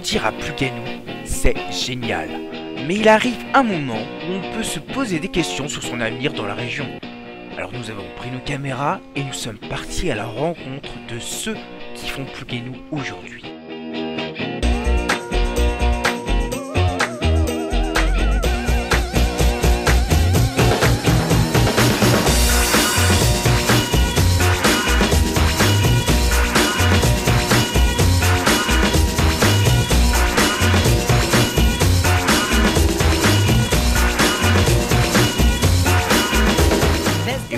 partir à Plougasnou, c'est génial. Mais il arrive un moment où on peut se poser des questions sur son avenir dans la région. Alors nous avons pris nos caméras et nous sommes partis à la rencontre de ceux qui font Plougasnou aujourd'hui.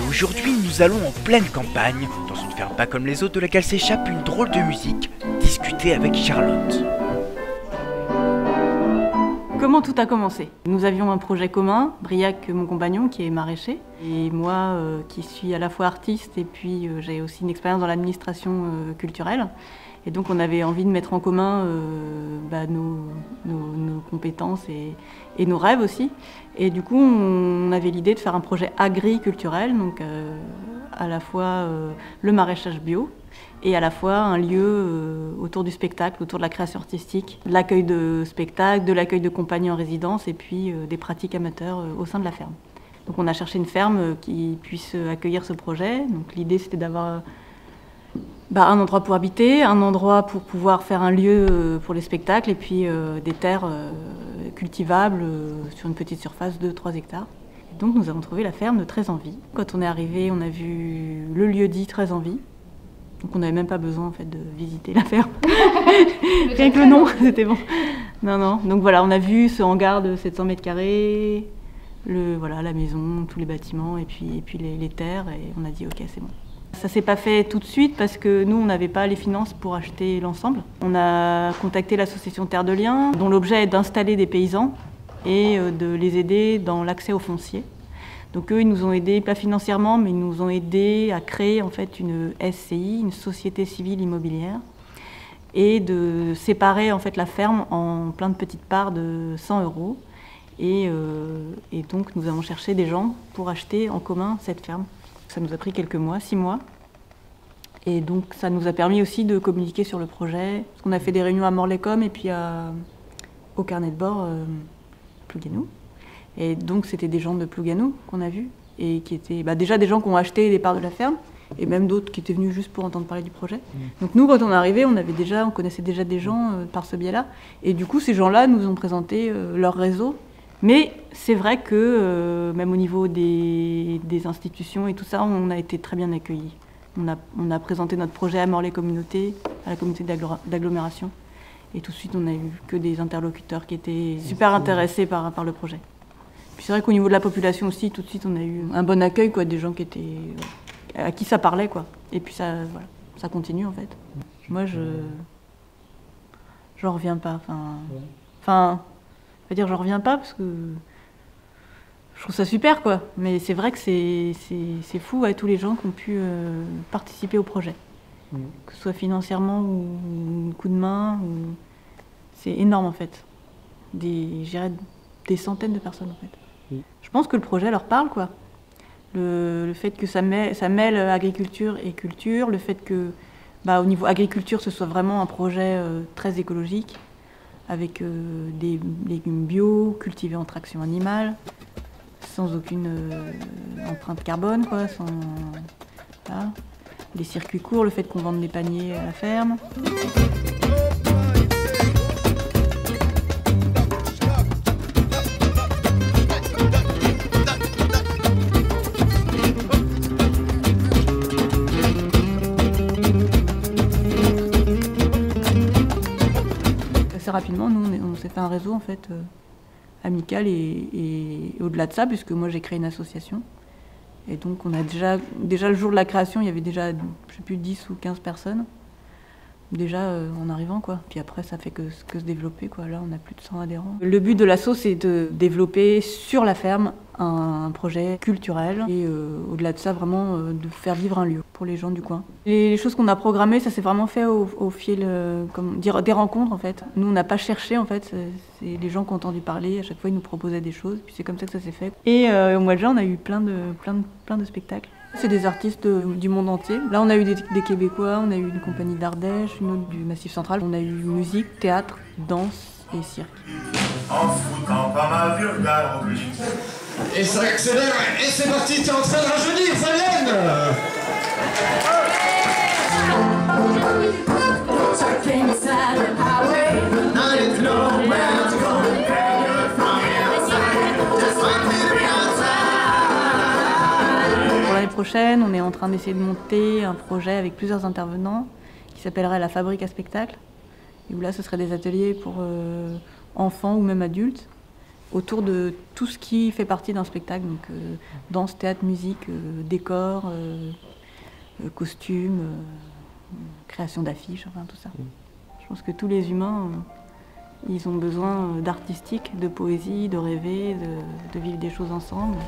Aujourd'hui, nous allons en pleine campagne, dans une ferme pas comme les autres de laquelle s'échappe une drôle de musique, discuter avec Charlotte. Comment tout a commencé? Nous avions un projet commun, Briac, mon compagnon, qui est maraîcher, et moi qui suis à la fois artiste et puis j'ai aussi une expérience dans l'administration culturelle. Et donc on avait envie de mettre en commun nos compétences et nos rêves aussi. Et du coup on avait l'idée de faire un projet agriculturel, donc à la fois le maraîchage bio et à la fois un lieu autour du spectacle, autour de la création artistique, de l'accueil de spectacles, de l'accueil de compagnies en résidence et puis des pratiques amateurs au sein de la ferme. Donc on a cherché une ferme qui puisse accueillir ce projet. Donc l'idée c'était d'avoir un endroit pour habiter, un endroit pour pouvoir faire un lieu pour les spectacles et puis des terres cultivables sur une petite surface de 3 hectares. Et donc nous avons trouvé la ferme de Très Envie. Quand on est arrivé, on a vu le lieu dit Très Envie. Donc on n'avait même pas besoin en fait de visiter la ferme. Rien que le nom, c'était bon. Non. Donc voilà, on a vu ce hangar de 700 mètres carrés, la maison, tous les bâtiments et puis les terres et on a dit ok, c'est bon. Ça s'est pas fait tout de suite parce que nous, on n'avait pas les finances pour acheter l'ensemble. On a contacté l'association Terre de Liens, dont l'objet est d'installer des paysans et de les aider dans l'accès au foncier. Donc eux, ils nous ont aidés, pas financièrement, mais ils nous ont aidés à créer en fait une SCI, une société civile immobilière, et de séparer en fait la ferme en plein de petites parts de 100 €. Et donc nous avons cherché des gens pour acheter en commun cette ferme. Ça nous a pris quelques mois, 6 mois. Et donc ça nous a permis aussi de communiquer sur le projet. On a fait des réunions à Morlaix-Com et puis au carnet de bord Plougasnou. Et donc c'était des gens de Plougasnou qu'on a vus. Et qui étaient déjà des gens qui ont acheté des parts de la ferme. Et même d'autres qui étaient venus juste pour entendre parler du projet. Donc nous, quand on est arrivé, on connaissait déjà des gens par ce biais-là. Et du coup, ces gens-là nous ont présenté leur réseau. Mais c'est vrai que même au niveau des institutions et tout ça, on a été très bien accueillis. On a présenté notre projet à Morlaix Communauté, à la communauté d'agglomération. Et tout de suite, on n'a eu que des interlocuteurs qui étaient super intéressés par le projet. Puis c'est vrai qu'au niveau de la population aussi, tout de suite, on a eu un bon accueil, quoi, des gens qui étaient, à qui ça parlait, quoi. Et puis ça continue en fait. Moi, j'en reviens pas. J'en reviens pas parce que je trouve ça super, quoi. Mais c'est vrai que c'est fou, tous les gens qui ont pu participer au projet. Que ce soit financièrement ou un coup de main. C'est énorme, en fait. Des centaines de personnes, en fait. Je pense que le projet leur parle, quoi. Le fait que ça mêle agriculture et culture, le fait que, au niveau agriculture, ce soit vraiment un projet très écologique, avec des légumes bio, cultivés en traction animale, sans aucune empreinte carbone, quoi, les circuits courts, le fait qu'on vende des paniers à la ferme. Assez rapidement, nous, on s'est fait un réseau en fait amical et au-delà de ça, puisque moi j'ai créé une association. Et donc on a déjà le jour de la création, il y avait déjà, je sais plus, 10 ou 15 personnes. Déjà en arrivant, quoi. Puis après, ça fait que se développer, quoi. Là, on a plus de 100 adhérents. Le but de l'asso, c'est de développer sur la ferme un projet culturel et au-delà de ça, vraiment de faire vivre un lieu pour les gens du coin. Les choses qu'on a programmées, ça s'est vraiment fait au fil des rencontres, en fait. Nous, on n'a pas cherché, en fait. C'est les gens qui ont entendu parler. À chaque fois, ils nous proposaient des choses. Puis c'est comme ça que ça s'est fait. Et au mois de juin, on a eu plein de spectacles. C'est des artistes du monde entier. Là, on a eu des Québécois, on a eu une compagnie d'Ardèche, une autre du Massif Central. On a eu musique, théâtre, danse et cirque. En foutant pas mal du regard. Et ça accélère, et c'est parti, t'es en train de rajeunir, Fabienne. Pour l'année prochaine, on est en train d'essayer de monter un projet avec plusieurs intervenants qui s'appellerait la Fabrique à spectacle. Et où là, ce serait des ateliers pour enfants ou même adultes autour de tout ce qui fait partie d'un spectacle, donc danse, théâtre, musique, décor, costumes, création d'affiches, enfin tout ça. Je pense que tous les humains, ils ont besoin d'artistique, de poésie, de rêver, de vivre des choses ensemble.